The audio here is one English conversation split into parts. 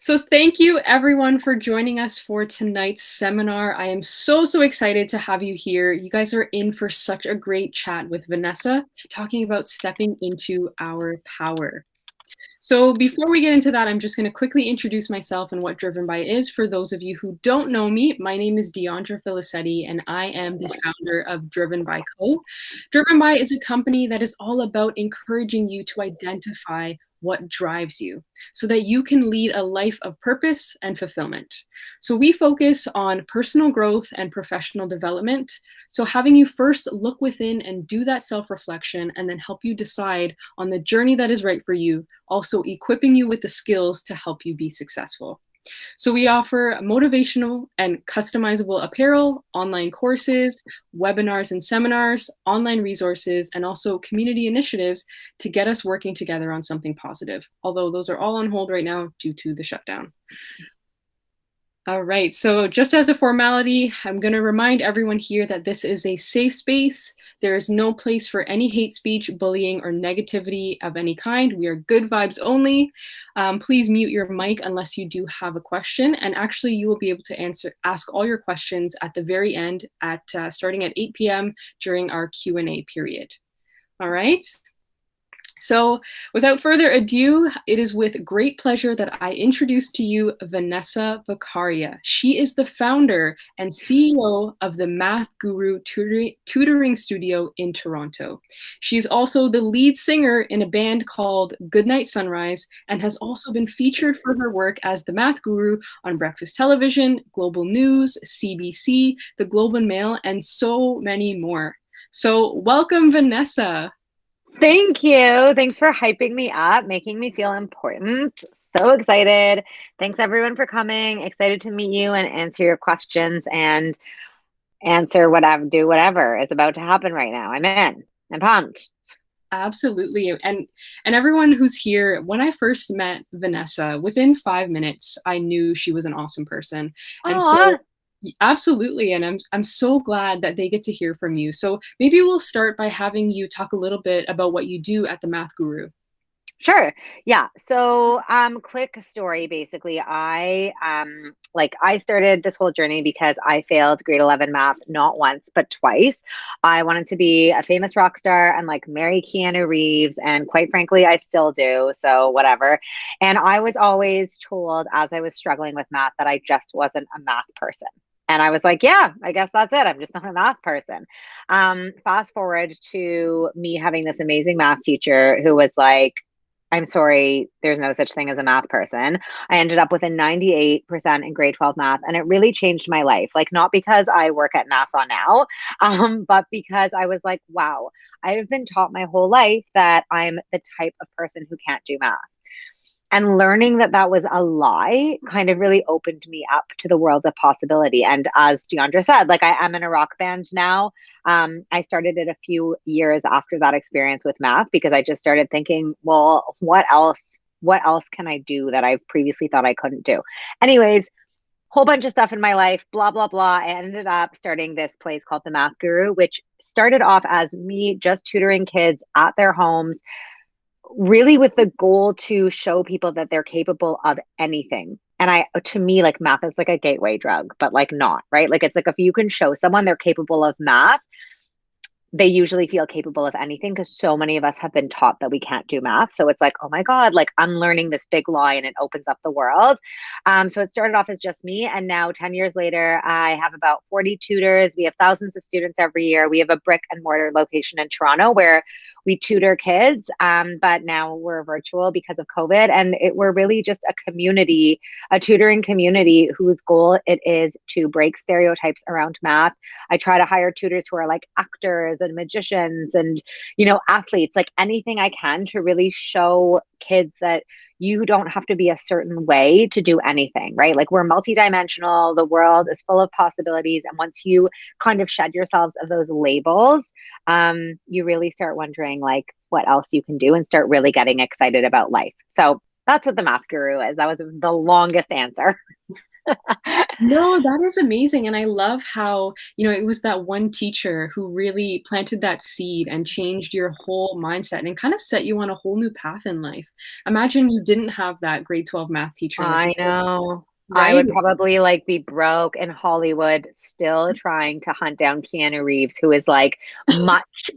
So thank you everyone for joining us for tonight's seminar. I am so excited to have you here. You guys are in for such a great chat with Vanessa, talking about stepping into our power. So before we get into that, I'm just going to quickly introduce myself and what Driven By is. For those of you who don't know me, my name is Deandra Filicetti, and I am the founder of Driven By Co. Driven By is a company that is all about encouraging you to identify what drives you so that you can lead a life of purpose and fulfillment. So we focus on personal growth and professional development. So having you first look within and do that self-reflection and then help you decide on the journey that is right for you, also equipping you with the skills to help you be successful. So we offer motivational and customizable apparel, online courses, webinars and seminars, online resources, and also community initiatives to get us working together on something positive. Although those are all on hold right now due to the shutdown. All right, so just as a formality, I'm going to remind everyone here that this is a safe space. There is no place for any hate speech, bullying, or negativity of any kind. We are good vibes only. Please mute your mic unless you do have a question. And actually, you will be able to ask all your questions at the very end at starting at 8 p.m. during our Q&A period. All right. So without further ado, it is with great pleasure that I introduce to you Vanessa Vakharia. She is the founder and CEO of the Math Guru Tutoring Studio in Toronto. She's also the lead singer in a band called Goodnight Sunrise and has also been featured for her work as the Math Guru on Breakfast Television, Global News, CBC, The Globe and Mail, and so many more. So welcome, Vanessa. Thank you. Thanks for hyping me up, making me feel important. So excited. Thanks everyone for coming. Excited to meet you and answer your questions and do whatever is about to happen right now. I'm in. I'm pumped. Absolutely. And everyone who's here, when I first met Vanessa, within 5 minutes, I knew she was an awesome person. And so absolutely. And I'm so glad that they get to hear from you. So maybe we'll start by having you talk a little bit about what you do at the Math Guru. Sure. Yeah. So, quick story. Basically, I started this whole journey because I failed grade 11 math not once but twice. I wanted to be a famous rock star and like marry Keanu Reeves, and quite frankly, I still do. So whatever. And I was always told as I was struggling with math that I just wasn't a math person. And I was like, yeah, I guess that's it. I'm just not a math person. Fast forward to me having this amazing math teacher who was like, I'm sorry, there's no such thing as a math person. I ended up with a 98% in grade 12 math, and it really changed my life. Like, not because I work at NASA now, but because I was like, wow, I've been taught my whole life that I'm the type of person who can't do math. And learning that that was a lie kind of really opened me up to the world of possibility. And as Deandra said, like I am in a rock band now. I started it a few years after that experience with math because I just started thinking, well, what else? What else can I do that I previously thought I couldn't do? Anyways, whole bunch of stuff in my life, blah, blah, blah. I ended up starting this place called the Math Guru, which started off as me just tutoring kids at their homes, really with the goal to show people that they're capable of anything. And to me, like math is like a gateway drug, but like not, right? Like it's like if you can show someone they're capable of math, they usually feel capable of anything because so many of us have been taught that we can't do math. So it's like, oh my God, like unlearning this big lie and it opens up the world. So it started off as just me. And now 10 years later, I have about 40 tutors. We have thousands of students every year. We have a brick and mortar location in Toronto where we tutor kids, but now we're virtual because of COVID. And we're really just a community, a tutoring community whose goal it is to break stereotypes around math. I try to hire tutors who are like actors and magicians and, athletes, like anything I can to really show kids that you don't have to be a certain way to do anything, right? Like we're multidimensional. The world is full of possibilities. And once you kind of shed yourselves of those labels, you really start wondering like what else you can do and start really getting excited about life. So that's what the Math Guru is. That was the longest answer. No, that is amazing, and I love how, it was that one teacher who really planted that seed and changed your whole mindset and kind of set you on a whole new path in life. Imagine you didn't have that grade 12 math teacher, like, I know. I right? would probably like be broke in Hollywood, still trying to hunt down Keanu Reeves, who is like much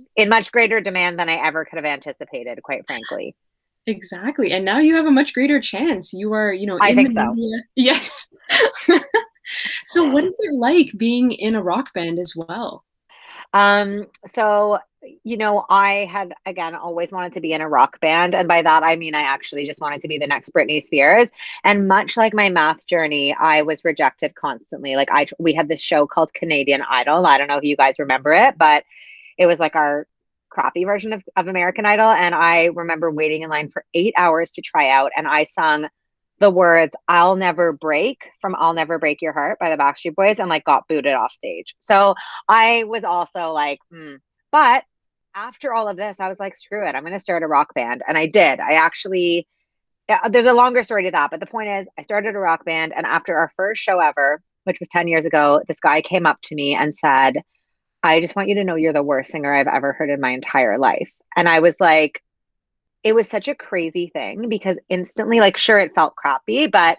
greater demand than I ever could have anticipated, quite frankly. Exactly, and now you have a much greater chance. You are, I in the think so. media. Yes. So what is it like being in a rock band as well? So, I had again always wanted to be in a rock band. And by that, I mean, I actually just wanted to be the next Britney Spears. And much like my math journey, I was rejected constantly. Like, we had this show called Canadian Idol. I don't know if you guys remember it, but it was like our crappy version of American Idol. And I remember waiting in line for 8 hours to try out. And I sung the words "I'll Never Break" from "I'll Never Break Your Heart" by the Backstreet Boys and like got booted off stage. So I was also like, but after all of this, I was like, screw it, I'm going to start a rock band. And I did. I actually, yeah, there's a longer story to that. But the point is, I started a rock band. And after our first show ever, which was 10 years ago, this guy came up to me and said, "I just want you to know you're the worst singer I've ever heard in my entire life." And I was like, it was such a crazy thing because instantly, like, sure, it felt crappy, but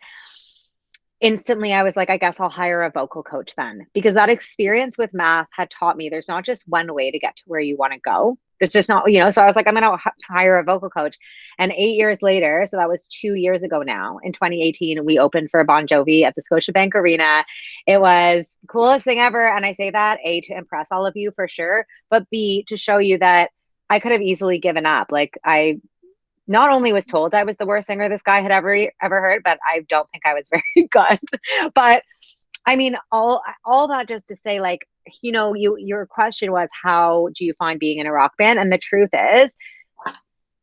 instantly I was like, I guess I'll hire a vocal coach then, because that experience with math had taught me there's not just one way to get to where you want to go. There's just not, so I was like, I'm going to hire a vocal coach. And 8 years later, so that was 2 years ago now, in 2018, we opened for Bon Jovi at the Scotiabank Arena. It was the coolest thing ever. And I say that, A, to impress all of you for sure, but B, to show you that I could have easily given up. Like, I not only was told I was the worst singer this guy had ever heard, but I don't think I was very good. But I mean, all that just to say, like, your question was, how do you find being in a rock band? And the truth is,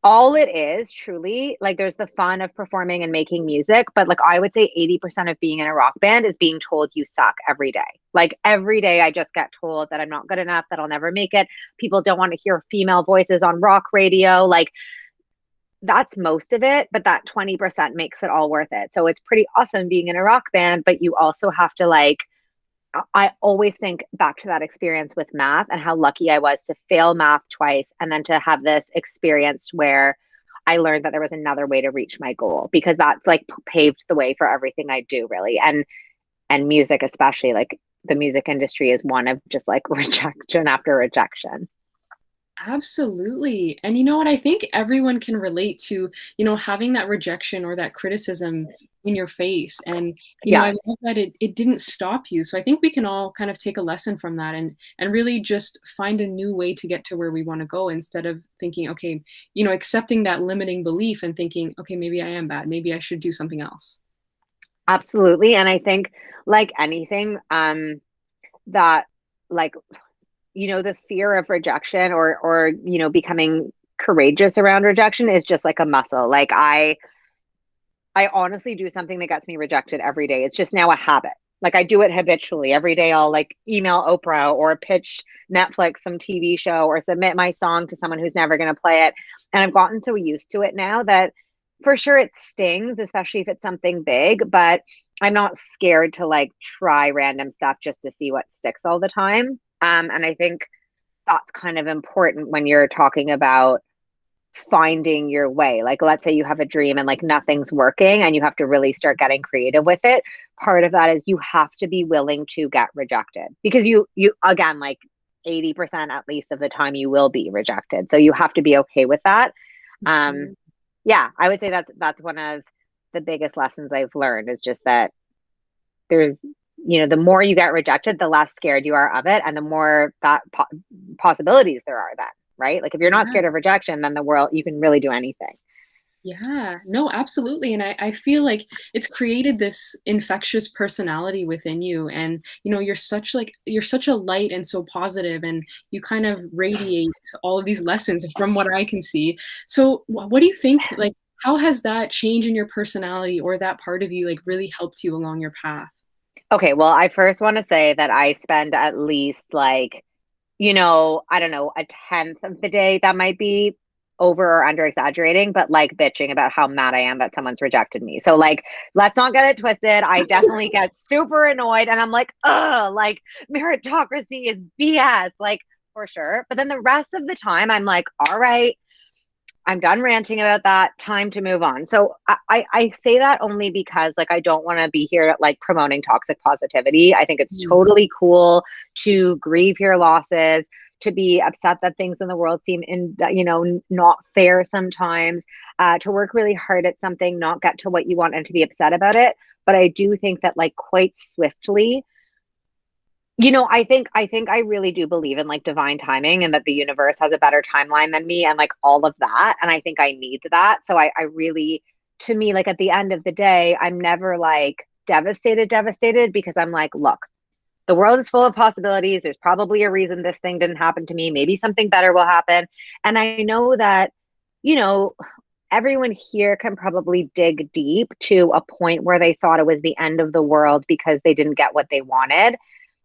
all it is truly, like, there's the fun of performing and making music, but like, I would say 80% of being in a rock band is being told you suck every day. Like, every day I just get told that I'm not good enough, that I'll never make it. People don't want to hear female voices on rock radio. Like, that's most of it, but that 20% makes it all worth it. So it's pretty awesome being in a rock band, but you also have to, like, I always think back to that experience with math and how lucky I was to fail math twice and then to have this experience where I learned that there was another way to reach my goal, because that's like paved the way for everything I do, really. And music, especially, like, the music industry is one of just like rejection after rejection. Absolutely. And you know what? I think everyone can relate to, having that rejection or that criticism in your face. And, I Yes. love that it didn't stop you. So I think we can all kind of take a lesson from that and really just find a new way to get to where we want to go instead of thinking, okay, accepting that limiting belief and thinking, okay, maybe I am bad. Maybe I should do something else. Absolutely. And I think, like anything, that, like, the fear of rejection, or becoming courageous around rejection is just like a muscle. Like, I honestly do something that gets me rejected every day. It's just now a habit. Like, I do it habitually. Every day I'll like email Oprah or pitch Netflix some TV show or submit my song to someone who's never going to play it. And I've gotten so used to it now that for sure it stings, especially if it's something big, but I'm not scared to like try random stuff just to see what sticks all the time. And I think that's kind of important when you're talking about finding your way. Like, let's say you have a dream and like nothing's working and you have to really start getting creative with it. Part of that is you have to be willing to get rejected, because you again, like, 80% at least of the time you will be rejected. So you have to be okay with that. Um Mhm. yeah, I would say that's one of the biggest lessons I've learned, is just that there's, the more you get rejected, the less scared you are of it, and the more that possibilities there are then, right? Like, if you're not Yeah. scared of rejection, then the world, you can really do anything. Yeah, no, absolutely. And I feel like it's created this infectious personality within you. And, you're such a light and so positive, and you kind of radiate all of these lessons from what I can see. So what do you think, like, how has that change in your personality or that part of you like really helped you along your path? Okay, well, I first want to say that I spend at least, like, I don't know, a tenth of the day, that might be over or under exaggerating, but like bitching about how mad I am that someone's rejected me. So like, let's not get it twisted. I definitely get super annoyed and I'm like, ugh, like meritocracy is BS, like for sure. But then the rest of the time, I'm like, all right, I'm done ranting about that. Time to move on. So I say that only because like I don't want to be here like promoting toxic positivity. I think it's Mm. totally cool to grieve your losses, to be upset that things in the world seem not fair sometimes, to work really hard at something, not get to what you want and to be upset about it. But I do think that like quite swiftly, I think I really do believe in like divine timing and that the universe has a better timeline than me and like all of that. And I think I need that. So I really, to me, like at the end of the day, I'm never like devastated because I'm like, look, the world is full of possibilities. There's probably a reason this thing didn't happen to me. Maybe something better will happen. And I know that, you know, everyone here can probably dig deep to a point where they thought it was the end of the world because they didn't get what they wanted.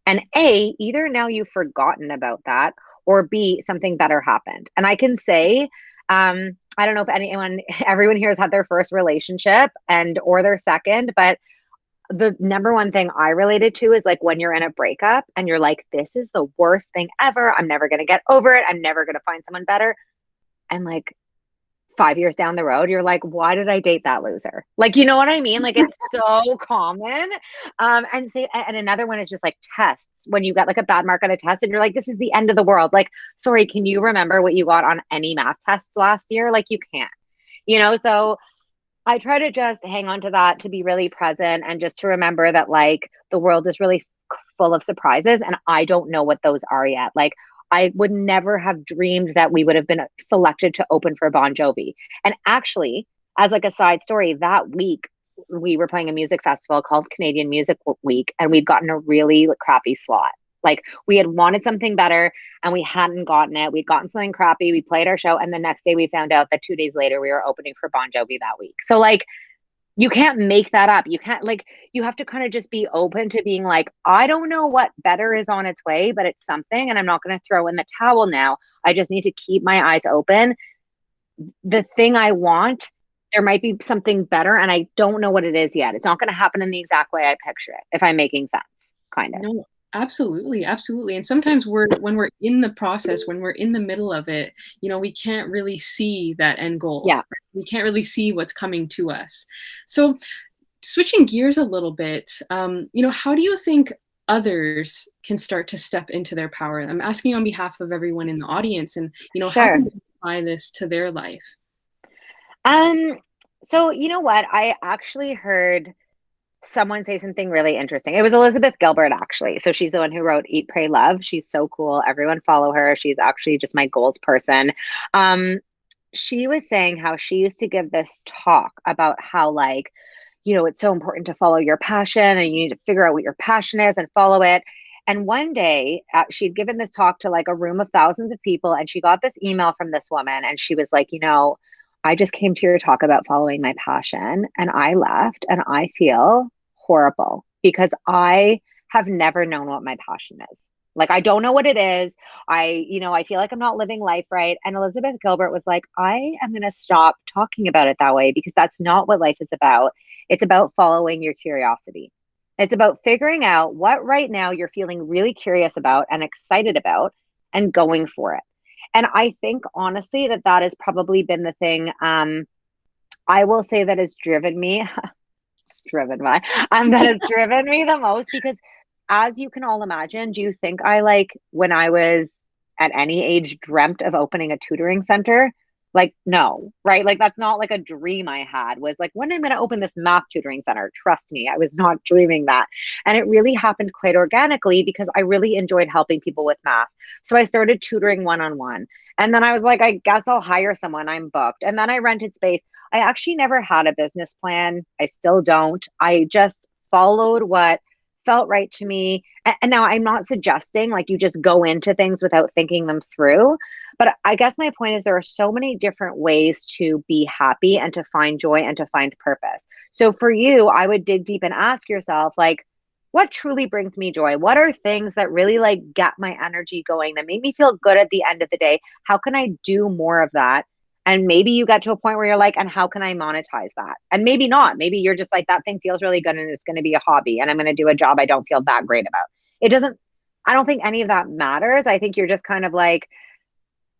And A, either now you've forgotten about that, or B, something better happened. And I can say, I don't know if everyone here has had their first relationship and or their second, but the number one thing I related to is like when you're in a breakup and you're like, this is the worst thing ever. I'm never going to get over it. I'm never going to find someone better. And like 5 years down the road, you're like, why did I date that loser? Like, you know what I mean? Like, it's so common. And another one is just like tests. When you get like a bad mark on a test and you're like, this is the end of the world. Like, sorry, can you remember what you got on any math tests last year? Like, you can't, so I try to just hang on to that, to be really present and just to remember that like the world is really full of surprises and I don't know what those are yet. Like I would never have dreamed that we would have been selected to open for Bon Jovi. And actually, as like a side story, that week we were playing a music festival called Canadian Music Week and we'd gotten a really crappy slot. Like we had wanted something better and we hadn't gotten it. We'd gotten something crappy. We played our show. And the next day we found out that 2 days later we were opening for Bon Jovi that week. So like you can't make that up. You can't like you have to kind of just be open to being like, I don't know what better is on its way, but it's something and I'm not going to throw in the towel now. I just need to keep my eyes open. The thing I want, there might be something better and I don't know what it is yet. It's not going to happen in the exact way I picture it, if I'm making sense, kind of. No, absolutely, absolutely. And sometimes when we're in the process, when we're in the middle of it, we can't really see that end goal. Yeah. We can't really see what's coming to us. So switching gears a little bit, how do you think others can start to step into their power? I'm asking on behalf of everyone in the audience, and how can Sure. they apply this to their life? Um, so you know what? I actually heard someone say something really interesting. It was Elizabeth Gilbert, actually. So she's the one who wrote Eat, Pray, Love. She's so cool. Everyone follow her. She's actually just my goals person. Um, she was saying how she used to give this talk about how, like, it's so important to follow your passion and you need to figure out what your passion is and follow it. And one day she'd given this talk to like a room of thousands of people. And she got this email from this woman. And she was like, I just came to your talk about following my passion and I left and I feel horrible because I have never known what my passion is. Like, I don't know what it is. I feel like I'm not living life right. And Elizabeth Gilbert was like, I am going to stop talking about it that way because that's not what life is about. It's about following your curiosity. It's about figuring out what right now you're feeling really curious about and excited about and going for it. And I think honestly that has probably been the thing I will say that has driven me driven by that has driven me the most because as you can all imagine, do you think I like when I was at any age dreamt of opening a tutoring center? Like, no, right? Like, that's not like a dream I had was like, when am I going to open this math tutoring center? Trust me, I was not dreaming that. And it really happened quite organically because I really enjoyed helping people with math. So I started tutoring one on one. And then I was like, I guess I'll hire someone. I'm booked. And then I rented space. I actually never had a business plan. I still don't. I just followed what felt right to me. And now I'm not suggesting like you just go into things without thinking them through. But I guess my point is there are so many different ways to be happy and to find joy and to find purpose. So for you, I would dig deep and ask yourself, like, what truly brings me joy? What are things that really like get my energy going, that make me feel good at the end of the day? How can I do more of that? And maybe you get to a point where you're like, and how can I monetize that? And maybe not. Maybe you're just like, that thing feels really good and it's going to be a hobby and I'm going to do a job I don't feel that great about. It doesn't, I don't think any of that matters. I think you're just kind of like,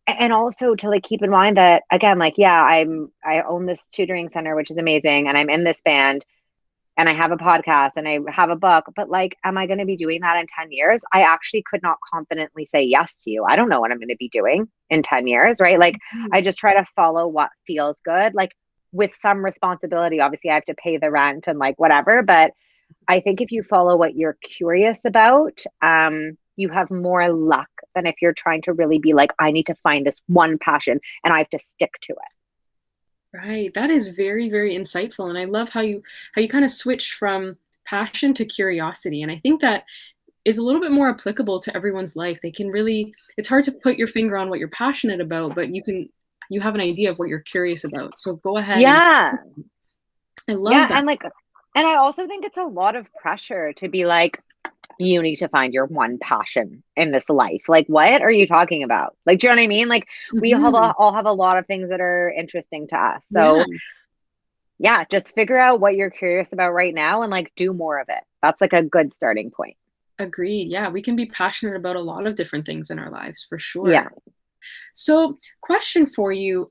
and also to like keep in mind that again, like, yeah, I own this tutoring center, which is amazing. And I'm in this band and I have a podcast and I have a book, but like, am I going to be doing that in 10 years? I actually could not confidently say yes to you. I don't know what I'm going to be doing in 10 years, right? Like, I just try to follow what feels good, like with some responsibility. Obviously, I have to pay the rent and like whatever, but I think if you follow what you're curious about, you have more luck than if you're trying to really be like, I need to find this one passion and I have to stick to it. Right. That is very, very insightful. And I love how you kind of switched from passion to curiosity. And I think that is a little bit more applicable to everyone's life. They can really, it's hard to put your finger on what you're passionate about, but you have an idea of what you're curious about. So go ahead and Yeah. I love Yeah. that. And I also think it's a lot of pressure to be like, you need to find your one passion in this life. Like, what are you talking about? Like, do you know what I mean? Like, we Mhm. all have a lot of things that are interesting to us. Yeah, So, yeah, just figure out what you're curious about right now and like do more of it. That's like a good starting point. agreed. Yeah, we can be passionate about a lot of different things in our lives for Yeah. sure. So, question for you.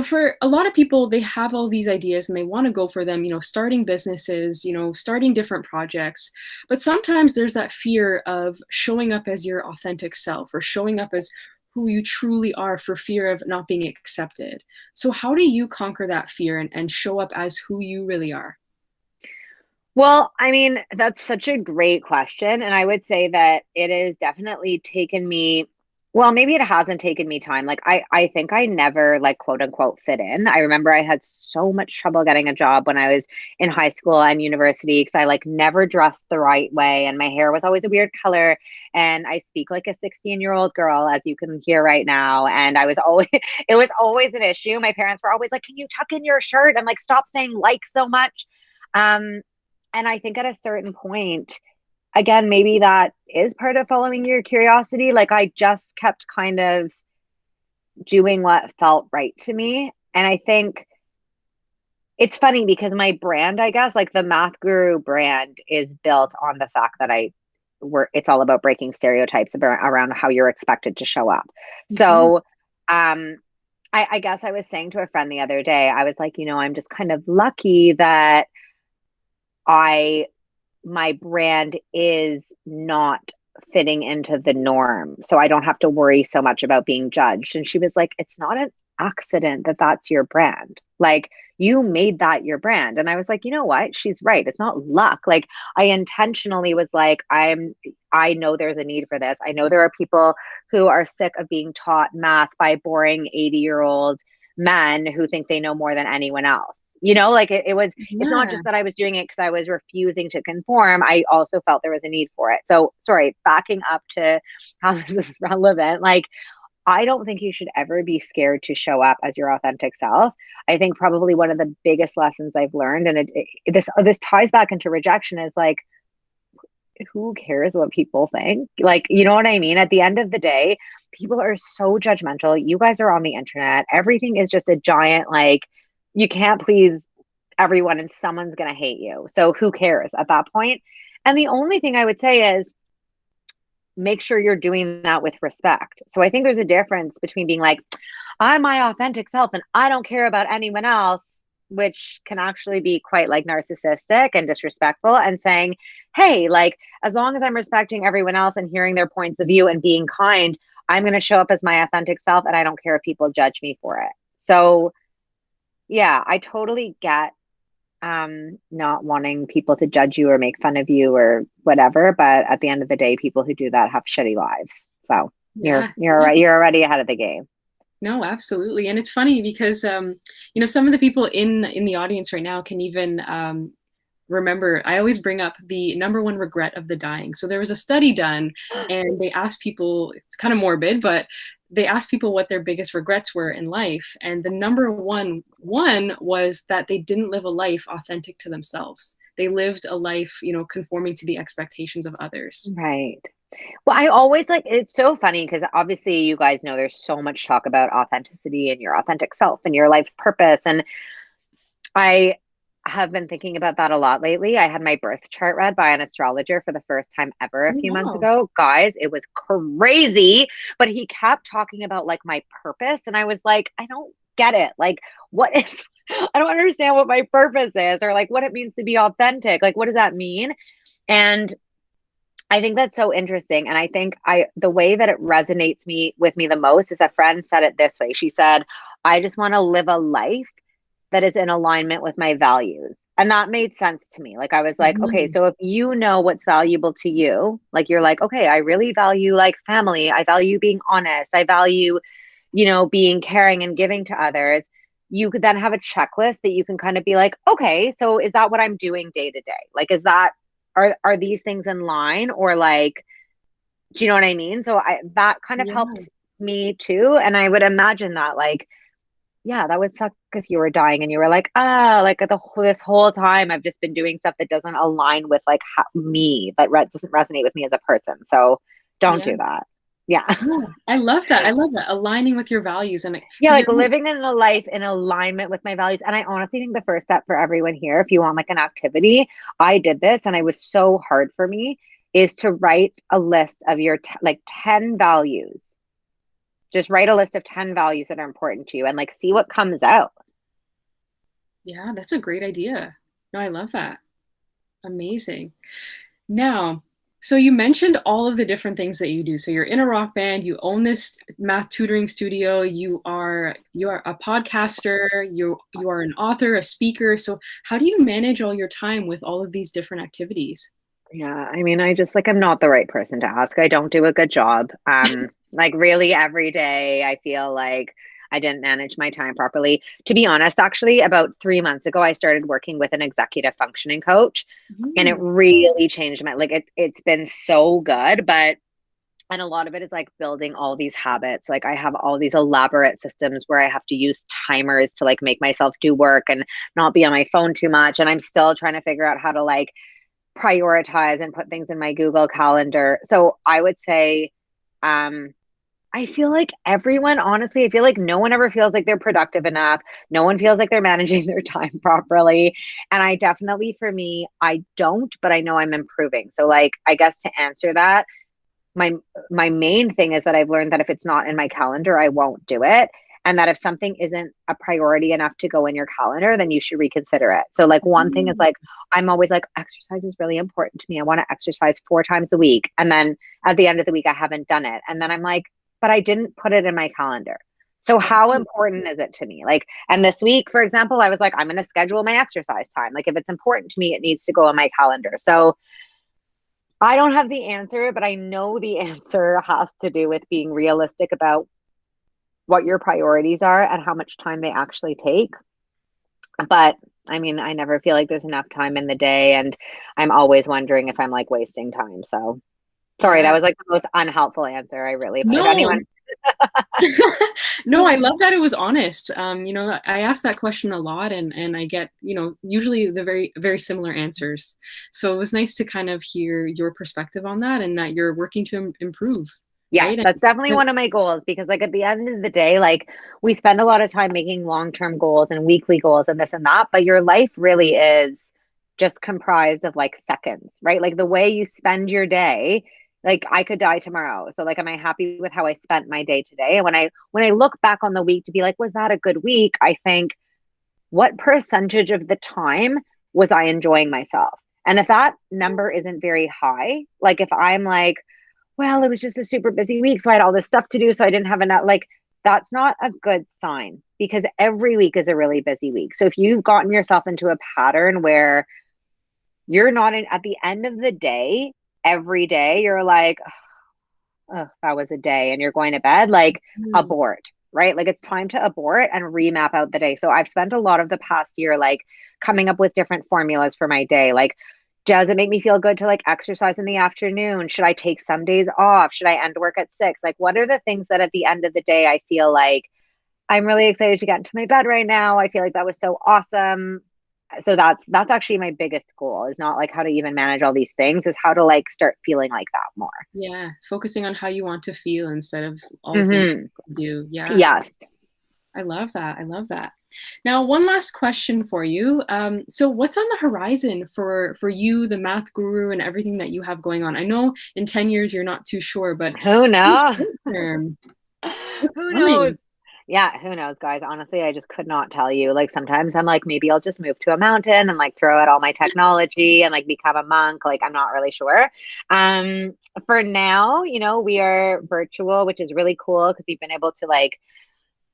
For a lot of people, they have all these ideas and they want to go for them, starting businesses, starting different projects. But sometimes there's that fear of showing up as your authentic self or showing up as who you truly are for fear of not being accepted. So, how do you conquer that fear and show up as who you really are? Well, I mean, that's such a great question. And I would say that it has definitely taken me, well, maybe it hasn't taken me time. Like I think I never like quote unquote fit in. I remember I had so much trouble getting a job when I was in high school and university because I like never dressed the right way and my hair was always a weird color. And I speak like a 16-year-old girl, as you can hear right now. And I was always, it was always an issue. My parents were always like, can you tuck in your shirt and like stop saying like so much? Um, and I think at a certain point, again, maybe that is part of following your curiosity. Like I just kept kind of doing what felt right to me. And I think it's funny because my brand, I guess, like the Math Guru brand is built on the fact that it's all about breaking stereotypes around how you're expected to show up. Mhm. So, I guess I was saying to a friend the other day, I was like, I'm just kind of lucky that I my brand is not fitting into the norm. So I don't have to worry so much about being judged. And she was like, it's not an accident that that's your brand. Like you made that your brand. And I was like, you know what? She's right. It's not luck. Like I intentionally was like, I know there's a need for this. I know there are people who are sick of being taught math by boring 80-year-old men who think they know more than anyone else. Like it's not Yeah. just that I was doing it because I was refusing to conform. I also felt there was a need for it. So, sorry, backing up to how this is relevant, like, I don't think you should ever be scared to show up as your authentic self. I think probably one of the biggest lessons I've learned, and this ties back into rejection, is like, who cares what people think? Like, you know what I mean? At the end of the day, people are so judgmental. You guys are on the internet. Everything is just a giant, like, you can't please everyone and someone's going to hate you. So who cares at that point? And the only thing I would say is make sure you're doing that with respect. So I think there's a difference between being like, I'm my authentic self and I don't care about anyone else, which can actually be quite like narcissistic and disrespectful, and saying, hey, like, as long as I'm respecting everyone else and hearing their points of view and being kind, I'm going to show up as my authentic self and I don't care if people judge me for it. So, yeah, I totally get not wanting people to judge you or make fun of you or whatever, but at the end of the day, people who do that have shitty lives. So you're Yeah. you're right, you're already ahead of the game. No, absolutely. And it's funny because some of the people in the audience right now can even remember, I always bring up the number one regret of the dying. So there was a study done and they asked people, it's kind of morbid, but they asked people what their biggest regrets were in life. And the number one was that they didn't live a life authentic to themselves. They lived a life, conforming to the expectations of others. Right. Well, I always like it's so funny because obviously you guys know there's so much talk about authenticity and your authentic self and your life's purpose. And I have been thinking about that a lot lately. I had my birth chart read by an astrologer for the first time ever a Oh, few months wow. ago. Guys, it was crazy, but he kept talking about like my purpose. And I was like, I don't get it. Like, what is, I don't understand what my purpose is or like what it means to be authentic. Like, what does that mean? And I think that's so interesting. And I think the way that it resonates with me the most is a friend said it this way. She said, I just want to live a life that is in alignment with my values. And that made sense to me. Like I was like, okay, Mhm. so if you know what's valuable to you, like you're like, okay, I really value like family. I value being honest. I value, being caring and giving to others. You could then have a checklist that you can kind of be like, okay, so is that what I'm doing day to day? Like, is that are these things in line or like, do you know what I mean? So that kind of Yeah. helped me too. And I would imagine that like, yeah, that would suck if you were dying and you were like, like this whole time I've just been doing stuff that doesn't align with like me, that doesn't resonate with me as a person. So don't Yeah. do that. Yeah. Yeah. I love that. I love that. Aligning with your values and Yeah, because like you're right. living in a life in alignment with my values. And I honestly think the first step for everyone here, if you want like an activity, I did this and it was so hard for me, is to write a list of your like 10 values. Just write a list of 10 values that are important to you and like see what comes out. Yeah, that's a great idea. No, I love that. Amazing. Now, so you mentioned all of the different things that you do. So you're in a rock band, you own this math tutoring studio, you are a podcaster, you are an author, a speaker. So how do you manage all your time with all of these different activities? Yeah, I mean, I just like I'm not the right person to ask. I don't do a good job. Like really every day I feel like I didn't manage my time properly. To be honest, actually, about 3 months ago, I started working with an executive functioning coach, and it Mm, really changed my like it's been so good, but and a lot of it is like building all these habits. Like I have all these elaborate systems where I have to use timers to like make myself do work and not be on my phone too much. And I'm still trying to figure out how to like prioritize and put things in my Google Calendar. So I would say, um, I feel like everyone, honestly, I feel like no one ever feels like they're productive enough. No one feels like they're managing their time properly. And I definitely, for me, I don't, but I know I'm improving. So, like, I guess to answer that, my my main thing is that I've learned that if it's not in my calendar, I won't do it. And that if something isn't a priority enough to go in your calendar, then you should reconsider it. So like one thing is mm, like I'm always like exercise is really important to me. I want to exercise 4 times a week. And then at the end of the week I haven't done it. And then I'm like, but I didn't put it in my calendar. So how right. important is it to me? Like, and this week, for example, I was like, I'm going to schedule my exercise time. Like if it's important to me, it needs to go in my calendar. So I don't have the answer, but I know the answer has to do with being realistic about what your priorities are and how much time they actually take. But I mean, I never feel like there's enough time in the day, and I'm always wondering if I'm like wasting time. So sorry, that Yeah. was like the most unhelpful answer, I really, but if anyone, No. No, I love that it was honest. I ask that question a lot and I get, usually the very similar answers. So it was nice to kind of hear your perspective on that and that you're working to improve, yes, right? that's definitely And one of my goals because like at the end of the day, like we spend a lot of time making long-term goals and weekly goals and this and that, but your life really is just comprised of like seconds, right? Like the way you spend your day, like I could die tomorrow. So like am I happy with how I spent my day today? And when I look back on the week to be like, was that a good week? I think what percentage of the time was I enjoying myself? And if that number isn't very high, like if I'm like, well, it was just a super busy week. So I had all this stuff to do. So I didn't have enough. Like, that's not a good sign because every week is a really busy week. So if you've gotten yourself into a pattern where you're not in, at the end of the day, every day, you're like, oh, that was a day, and you're going to bed, like, mm, abort, right? Like, it's time to abort and remap out the day. So I've spent a lot of the past year, like, coming up with different formulas for my day. Like, does it make me feel good to like exercise in the afternoon? Should I take some days off? Should I end work at 6? Like, what are the things that at the end of the day I feel like I'm really excited to get into my bed right now? I feel like that was so awesome. so that's actually my biggest goal, is not like how to even manage all these things, is how to like start feeling like that more. Yeah, focusing on how you want to feel instead of all the things Hmm. you do. Yeah, Yes. I love that. I love that. Now, one last question for you. So, what's on the horizon for you, the math guru, and everything that you have going on? I know in 10 years you're not too sure, but Who knows? short term, what's Who knows? coming? Yeah, who knows, guys? Honestly, I just could not tell you. Like sometimes I'm like, maybe I'll just move to a mountain and like throw out all my technology and like become a monk. Like I'm not really sure. Um, for now, we are virtual, which is really cool because we've been able to like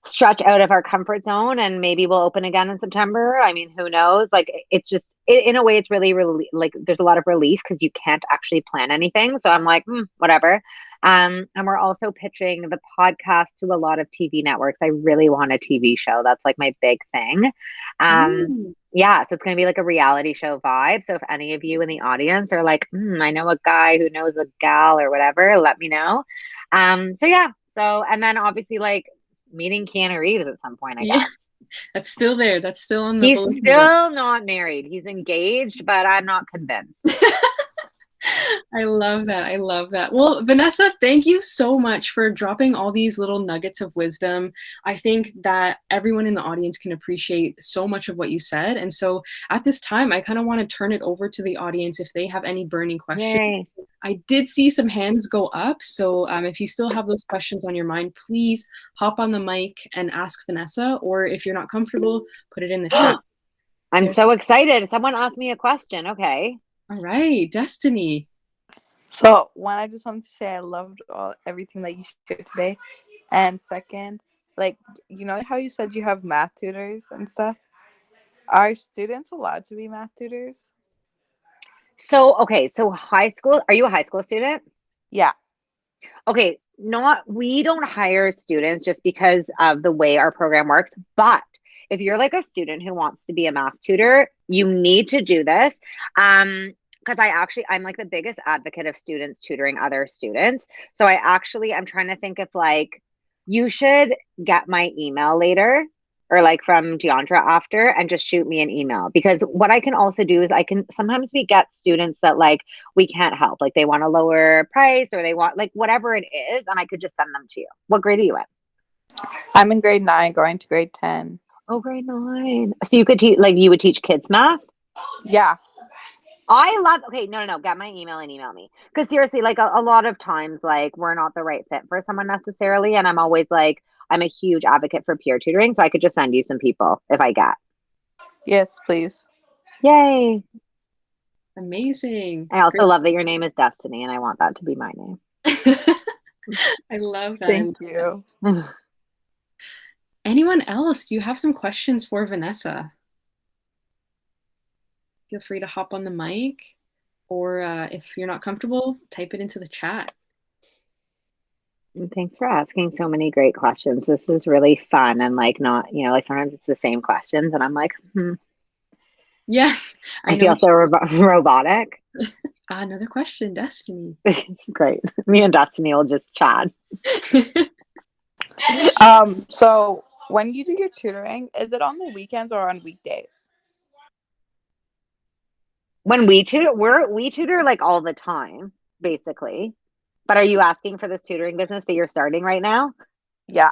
stretch out of our comfort zone, and maybe we'll open again in September. I mean, who knows? Like it's just in a way it's really like there's a lot of relief because you can't actually plan anything. So I'm like, whatever. And we're also pitching the podcast to a lot of TV networks. I really want a TV show. That's like my big thing. Um, Ooh, yeah, so it's going to be like a reality show vibe. So if any of you in the audience are like, I know a guy who knows a gal or whatever, let me know. So yeah. So, and then obviously like meeting Keanu Reeves at some point, I yeah, guess. that's still there. That's still on the He's balloon list. still not married. He's engaged, but I'm not convinced. I love that. I love that. Well, Vanessa, thank you so much for dropping all these little nuggets of wisdom. I think that everyone in the audience can appreciate so much of what you said. And so at this time, I kind of want to turn it over to the audience if they have any burning questions. Yay. I did see some hands go up. So if you still have those questions on your mind, please hop on the mic and ask Vanessa. Or if you're not comfortable, put it in the chat. I'm There's, so excited. Someone asked me a question. Okay. all right, Destiny. So one, I just wanted to say I loved everything that you shared today, and second, like how you said you have math tutors and stuff. Are students allowed to be math tutors? So, okay. So, high school, are you a high school student? Yeah. Okay. We don't hire students just because of the way our program works. But if you're like a student who wants to be a math tutor, you need to do this. Because I'm like the biggest advocate of students tutoring other students. So I'm trying to think if like you should get my email later, or like from Deandra after, and just shoot me an email, because what I can also do is I can sometimes we get students that like we can't help, like they want a lower price or they want like whatever it is, and I could just send them to you. What grade are you in? I'm in grade 9 going to grade 10. Oh, grade 9. So you could teach, like you would teach kids math. Yeah. Okay, no, get my email and email me. Because seriously, like a lot of times, like we're not the right fit for someone necessarily. And I'm always like, I'm a huge advocate for peer tutoring. So I could just send you some people if I get. Yes, please. Yay. Amazing. I also Great. love that your name is Destiny, and I want that to be my name. I love that. Thank you. Anyone else? Do you have some questions for Vanessa? Feel free to hop on the mic, or if you're not comfortable, type it into the chat. Thanks for asking so many great questions. This is really fun, and like not, like sometimes it's the same questions, and I'm like, Yeah, I I know. feel so robotic. Another question, Destiny. Great. Me and Destiny will just chat. So when you do your tutoring, is it on the weekends or on weekdays? When we tutor like all the time, basically. But are you asking for this tutoring business that you're starting right now? Yeah.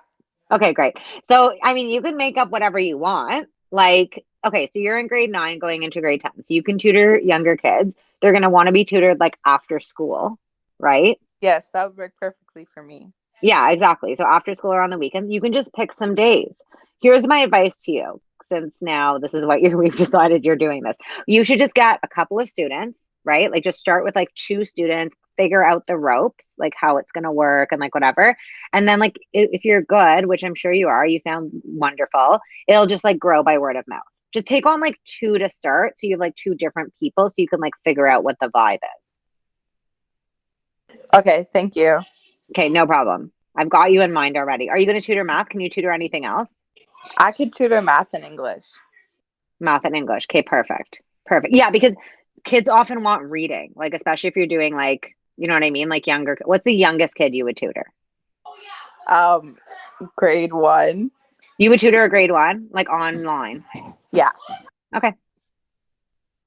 Okay, great. So, I mean, you can make up whatever you want. Like, okay, so you're in grade 9 going into grade 10. So you can tutor younger kids. They're going to want to be tutored like after school, right? Yes, that would work perfectly for me. Yeah, exactly. So after school or on the weekends, you can just pick some days. Here's my advice to you, since now this is what we've decided you're doing this. You should just get a couple of students, right? Like just start with like 2 students, figure out the ropes, like how it's going to work and like whatever. And then like if you're good, which I'm sure you are, you sound wonderful, it'll just like grow by word of mouth. Just take on like 2 to start, so you have like 2 different people so you can like figure out what the vibe is. Okay, thank you. Okay, no problem. I've got you in mind already. Are you going to tutor math? Can you tutor anything else? I could tutor math and English. Math and English. Okay, perfect. Perfect. Yeah, because kids often want reading, like especially if you're doing like, you know what I mean? Like younger. What's the youngest kid you would tutor? Grade 1. You would tutor a grade 1, like online. Yeah. Okay.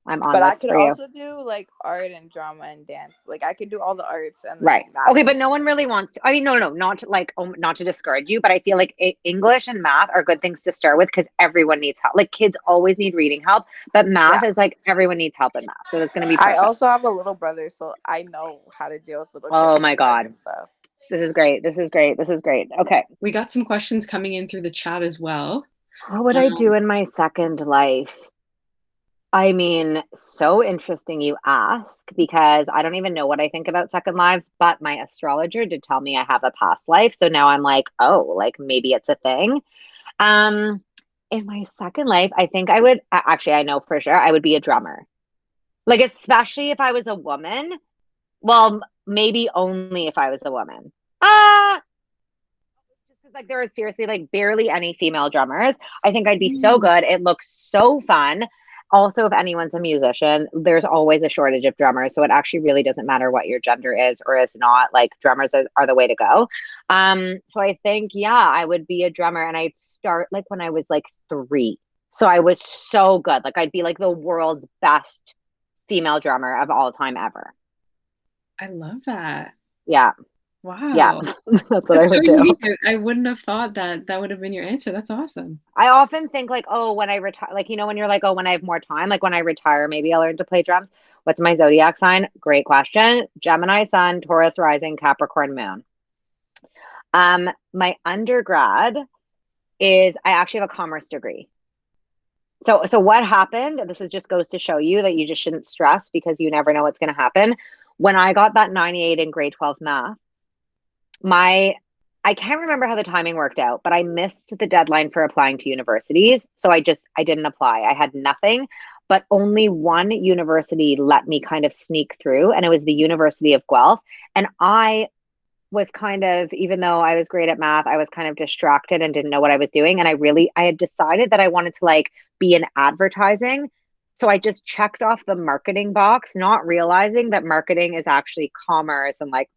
I'm on But I this could for you. also do like art and drama and dance. Like I could do all the arts and Right. then math Okay, and but no one really wants to. I mean, no, not to like, not to discourage you, but I feel like English and math are good things to start with because everyone needs help. Like kids always need reading help, but yeah. math is like everyone needs help in math. So that's going to be I perfect. also have a little brother, so I know how to deal with little kids Oh with my math God. and stuff. This is great. This is great. This is great. Okay. We got some questions coming in through the chat as well. What would I do Um, in my second life? I mean, so interesting you ask because I don't even know what I think about second lives, but my astrologer did tell me I have a past life. So now I'm like, oh, like maybe it's a thing. Um, in my second life, I think I would actually, I know for sure I would be a drummer. Like, especially if I was a woman. Well, maybe only if I was a woman. Just because like there are seriously like barely any female drummers. I think I'd be so good. It looks so fun. Also, if anyone's a musician, there's always a shortage of drummers. So it actually really doesn't matter what your gender is or is not. Like drummers are the way to go. So I think, yeah, I would be a drummer and I'd start like when I was like 3. So I was so good. Like I'd be like the world's best female drummer of all time ever. I love that. Yeah. Yeah. Wow. That's what I That's so would do. unique. I wouldn't have thought that that would have been your answer. That's awesome. I often think like, oh, when I retire, like, when you're like, oh, when I have more time, like when I retire, maybe I'll learn to play drums. What's my zodiac sign? Great question. Gemini sun, Taurus rising, Capricorn moon. My undergrad is I actually have a commerce degree. So what happened? This is just goes to show you that you just shouldn't stress because you never know what's going to happen. When I got that 98 in grade 12 math, my I can't remember how the timing worked out, but I missed the deadline for applying to universities. So I didn't apply. I had nothing, but only one university let me kind of sneak through, and it was the University of Guelph. And I was kind of, even though I was great at math, I was kind of distracted and didn't know what I was doing. And I had decided that I wanted to like be in advertising. So I just checked off the marketing box, not realizing that marketing is actually commerce and like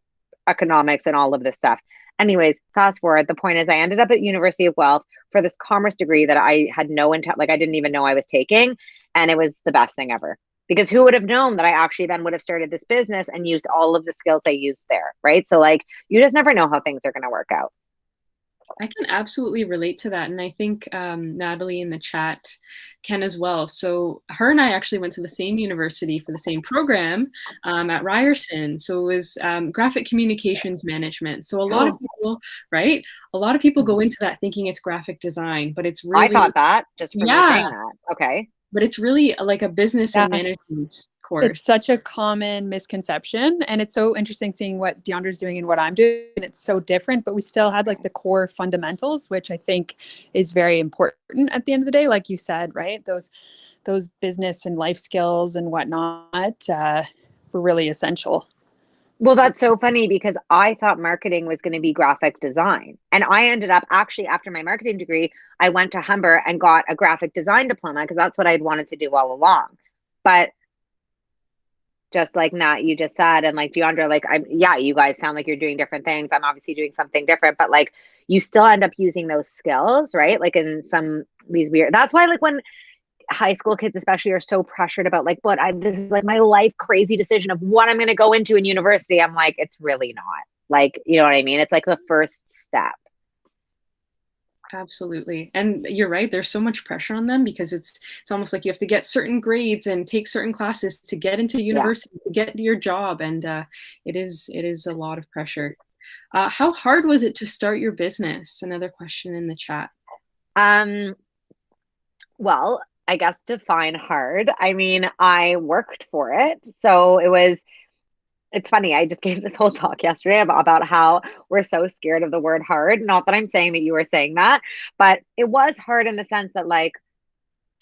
economics and all of this stuff. Anyways, fast forward. The point is, I ended up at University of Guelph for this commerce degree that I had no intent, like I didn't even know I was taking, and it was the best thing ever. Because who would have known that I actually then would have started this business and used all of the skills I used there, right? So like, you just never know how things are going to work out. I can absolutely relate to that. And I think Natalie in the chat can as well. So her and I actually went to the same university for the same program at Ryerson. So it was graphic communications management. So a lot of Oh, people, right? A lot of people go into that thinking it's graphic design, but it's I really, thought that just from you yeah, saying that. Okay. but it's really like a business and Yeah. management It's course. such a common misconception, and it's so interesting seeing what Deandra's doing and what I'm doing. And it's so different, but we still had like the core fundamentals, which I think is very important at the end of the day. Like you said, right? Those business and life skills and whatnot were really essential. Well, that's so funny because I thought marketing was going to be graphic design. And I ended up actually, after my marketing degree, I went to Humber and got a graphic design diploma because that's what I'd wanted to do all along. But just like Nat, you just said, and like Deandra, like yeah, you guys sound like you're doing different things. I'm obviously doing something different, but like you still end up using those skills, right? Like in some these weird. That's why like when high school kids especially are so pressured about like, but this is like my life crazy decision of what I'm going to go into in university. I'm like, it's really not. Like, you know what I mean? It's like the first step. Absolutely. And you're right, there's so much pressure on them because it's almost like you have to get certain grades and take certain classes to get into Yeah. university, to get your job. And it is a lot of pressure. How hard was it to start your business? Another question in the chat. Well, I guess define hard. I mean, I worked for it. So it's funny. I just gave this whole talk yesterday about how we're so scared of the word hard. Not that I'm saying that you were saying that, but it was hard in the sense that like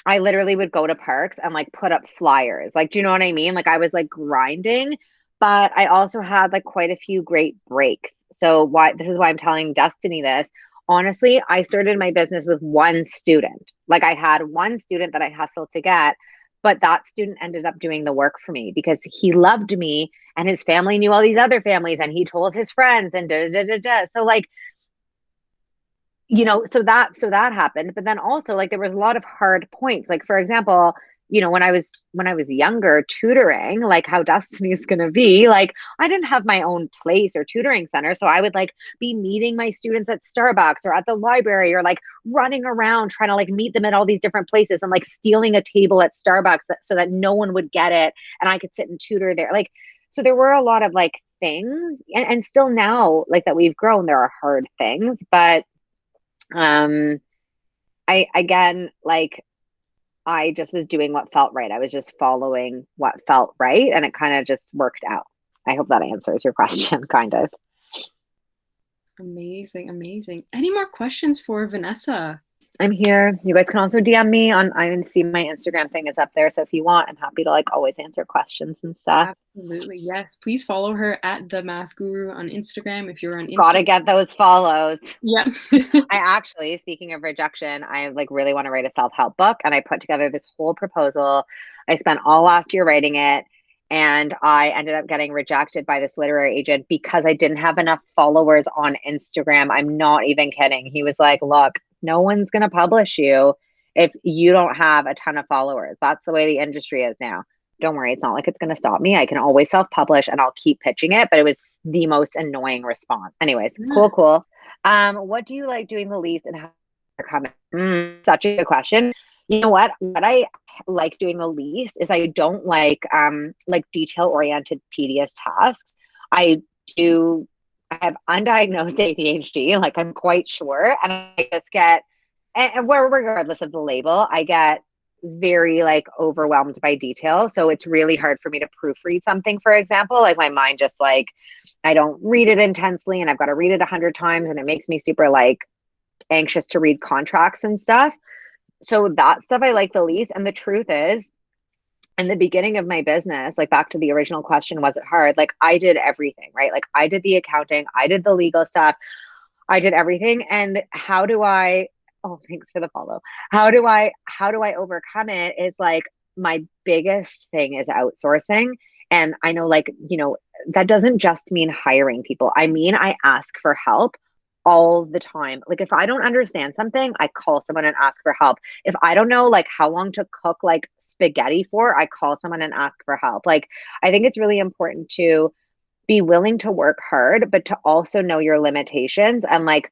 I literally would go to parks and like put up flyers. Like, do you know what I mean? Like I was like grinding, but I also had like quite a few great breaks. So this is why I'm telling Destiny this. Honestly, I started my business with one student. Like I had one student that I hustled to get, but that student ended up doing the work for me because he loved me and his family knew all these other families and he told his friends and da da da da. So like, so that happened, but then also like there was a lot of hard points. Like for example, when I was younger tutoring, like how Destiny is going to be, like I didn't have my own place or tutoring center. So I would like be meeting my students at Starbucks or at the library, or like running around trying to like meet them at all these different places, and like stealing a table at Starbucks so that no one would get it and I could sit and tutor there. Like, so there were a lot of like things, and still now, like that we've grown, there are hard things, but I, again, like I just was doing what felt right. I was just following what felt right, and it kind of just worked out. I hope that answers your question, kind of. Amazing, amazing. Any more questions for Vanessa? I'm here. You guys can also DM me on, I see my Instagram thing is up there. So if you want, I'm happy to like always answer questions and stuff. Absolutely. Yes. Please follow her at The Math Guru on Instagram if you're on Instagram. Gotta get those follows. Yeah. I actually, speaking of rejection, I like really want to write a self-help book, and I put together this whole proposal. I spent all last year writing it, and I ended up getting rejected by this literary agent because I didn't have enough followers on Instagram. I'm not even kidding. He was like, look, no one's going to publish you if you don't have a ton of followers. That's the way the industry is now. Don't worry. It's not like it's going to stop me. I can always self-publish and I'll keep pitching it. But it was the most annoying response. Anyways, cool. What do you like doing the least and how you're coming? Such a good question. You know what I like doing the least is I don't like detail-oriented, tedious tasks. I have undiagnosed ADHD, like I'm quite sure. And I just get, and regardless of the label, I get very like overwhelmed by detail. So it's really hard for me to proofread something, for example. Like my mind just like, I don't read it intensely, and I've got to read it 100 times, and it makes me super like anxious to read contracts and stuff. So that stuff I like the least. And the truth is, in the beginning of my business, like back to the original question, was it hard? Like I did everything, right? Like I did the accounting, I did the legal stuff, I did everything. And how do I, oh, thanks for the follow. How do I overcome it is like my biggest thing is outsourcing. And I know like, that doesn't just mean hiring people. I mean, I ask for help all the time. Like if I don't understand something, I call someone and ask for help. If I don't know like how long to cook like spaghetti for, I call someone and ask for help. Like I think it's really important to be willing to work hard, but to also know your limitations and like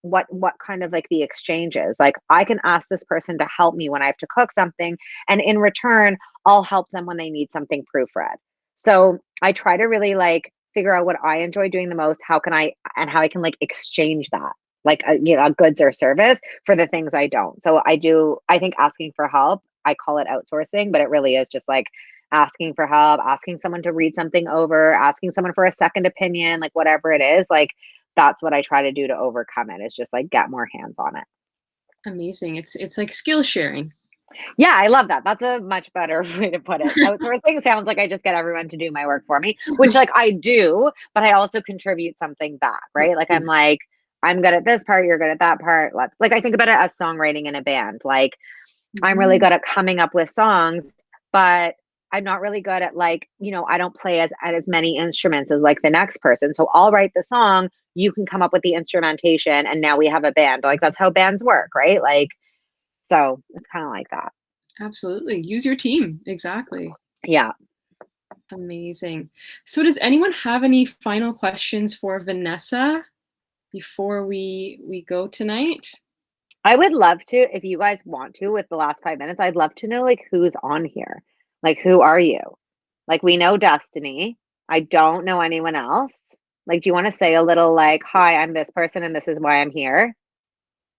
what kind of like the exchange is. Like I can ask this person to help me when I have to cook something, and in return, I'll help them when they need something proofread. So I try to really like figure out what I enjoy doing the most, how I can like exchange that, like a goods or service for the things I don't. So I think asking for help, I call it outsourcing, but it really is just like asking for help, asking someone to read something over, asking someone for a second opinion, like whatever it is, like that's what I try to do to overcome it, is just like get more hands on it. Amazing. It's like skill sharing. Yeah, I love that. That's a much better way to put it. Outsourcing sounds like I just get everyone to do my work for me, which like I do, but I also contribute something back, right? Like I'm like, I'm good at this part, you're good at that part. Like I think about it as songwriting in a band. Like I'm really good at coming up with songs, but I'm not really good at like, I don't play as many instruments as like the next person. So I'll write the song, you can come up with the instrumentation, and now we have a band. Like that's how bands work, right? Like, so it's kind of like that. Absolutely. Use your team. Exactly. Yeah. Amazing. So does anyone have any final questions for Vanessa before we go tonight? I would love to, if you guys want to, with the last 5 minutes, I'd love to know like who's on here. Like, who are you? Like, we know Destiny. I don't know anyone else. Like, do you want to say a little like, hi, I'm this person and this is why I'm here?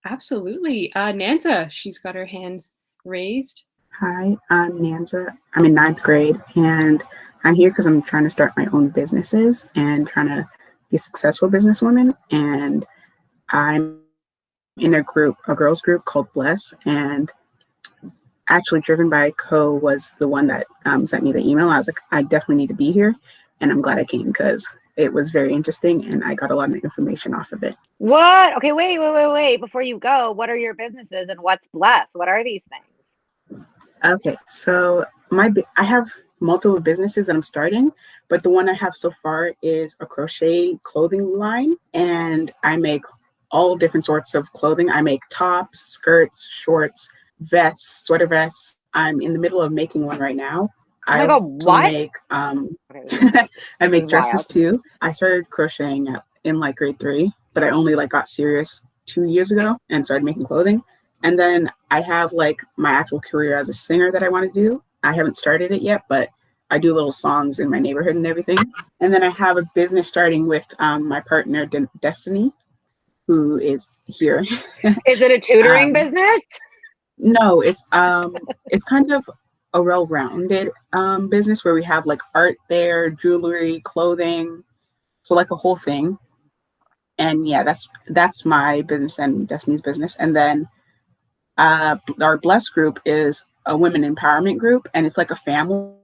Absolutely. Nanta, she's got her hand raised. Hi, I'm Nanza. I'm in 9th grade, and I'm here because I'm trying to start my own businesses and trying to be a successful businesswoman. And I'm in a girls group called Bless, and actually Driven by Co was the one that sent me the email. I was like, I definitely need to be here, and I'm glad I came because it was very interesting and I got a lot of information off of it. What? Okay, wait. Before you go, what are your businesses and what's Bless? What are these things? Okay, so I have multiple businesses that I'm starting, but the one I have so far is a crochet clothing line, and I make all different sorts of clothing. I make tops, skirts, shorts, vests, sweater vests, I'm in the middle of making one right now. Oh I my God, also what? make Okay, I this is make dresses wild. too. I started crocheting in like grade 3, but I only like got serious 2 years ago and started making clothing. And then I have like my actual career as a singer that I want to do. I haven't started it yet, but I do little songs in my neighborhood and everything. And then I have a business starting with my partner Destiny, who is here. Is it a tutoring um, business? no, it's kind of a well-rounded business where we have like art there, jewelry, clothing, so like a whole thing. And yeah, that's my business and Destiny's business. And then our Bless group is a women empowerment group, and it's like a family.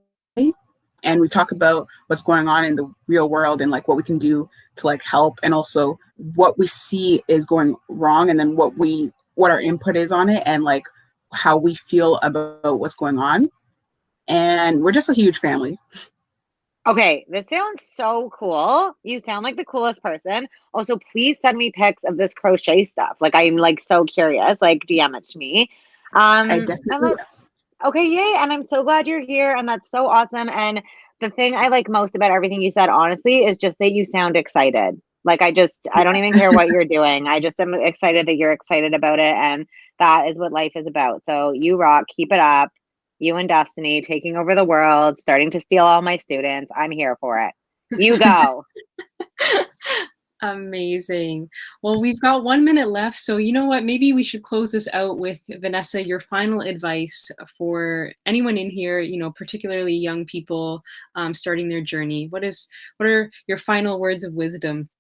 And we talk about what's going on in the real world and like what we can do to like help, and also what we see is going wrong, and then what our input is on it, and like how we feel about what's going on. And we're just a huge family. Okay, this sounds so cool. You sound like the coolest person. Also, please send me pics of this crochet stuff. Like, I'm like so curious. Like, DM it to me. I And definitely let's Okay, yay. And I'm so glad you're here. And that's so awesome. And the thing I like most about everything you said, honestly, is just that you sound excited. Like, I don't even care what you're doing. I just am excited that you're excited about it. And that is what life is about. So you rock, keep it up. You and Destiny taking over the world, starting to steal all my students. I'm here for it. You go. Amazing. Well, we've got 1 minute left. So, you know what? Maybe we should close this out with Vanessa, your final advice for anyone in here, particularly young people starting their journey. What are your final words of wisdom?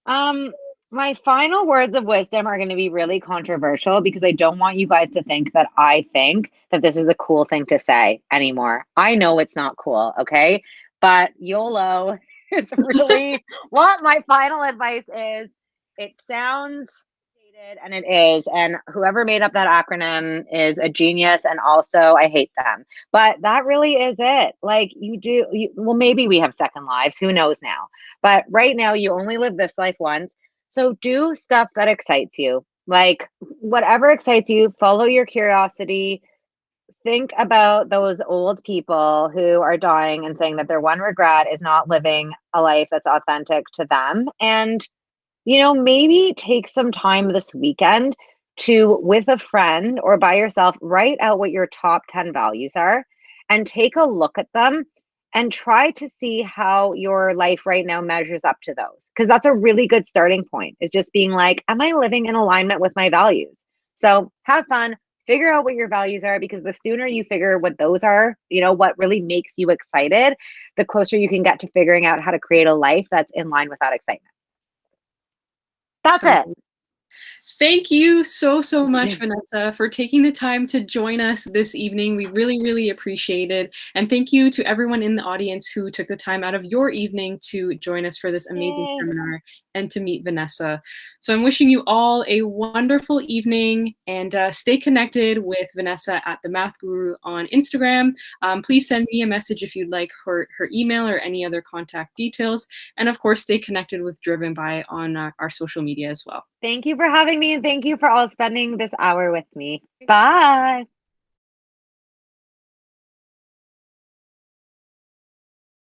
My final words of wisdom are going to be really controversial because I don't want you guys to think that I think that this is a cool thing to say anymore. I know it's not cool, okay? But YOLO is really what my final advice is. It sounds dated and it is. And whoever made up that acronym is a genius. And also, I hate them. But that really is it. Like, well, maybe we have second lives. Who knows now? But right now, you only live this life once. So do stuff that excites you. Like whatever excites you, follow your curiosity. Think about those old people who are dying and saying that their one regret is not living a life that's authentic to them. And, maybe take some time this weekend to, with a friend or by yourself, write out what your top 10 values are and take a look at them and try to see how your life right now measures up to those. Because that's a really good starting point, is just being like, am I living in alignment with my values? So have fun, figure out what your values are, because the sooner you figure what those are, what really makes you excited, the closer you can get to figuring out how to create a life that's in line with that excitement. That's it. Thank you so, so much, Vanessa, for taking the time to join us this evening. We really, really appreciate it. And thank you to everyone in the audience who took the time out of your evening to join us for this amazing seminar and to meet Vanessa. So I'm wishing you all a wonderful evening, and stay connected with Vanessa at The Math Guru on Instagram. Please send me a message if you'd like her email or any other contact details. And of course, stay connected with Driven By on our social media as well. Thank you for having me, and thank you for all spending this hour with me. Bye.